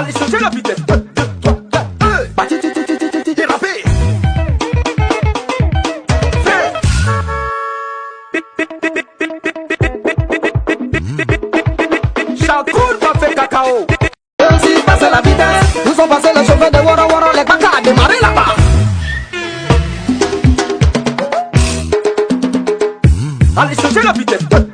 Allez, changer la vitesse. 1, 2, 3, 4, 1. Dérapé. Chacour va faire cacao. Si passe la vitesse, nous sommes passés le chemin de Woro Woro, les bacas a démarré là-bas. Allez, changer la vitesse. 1,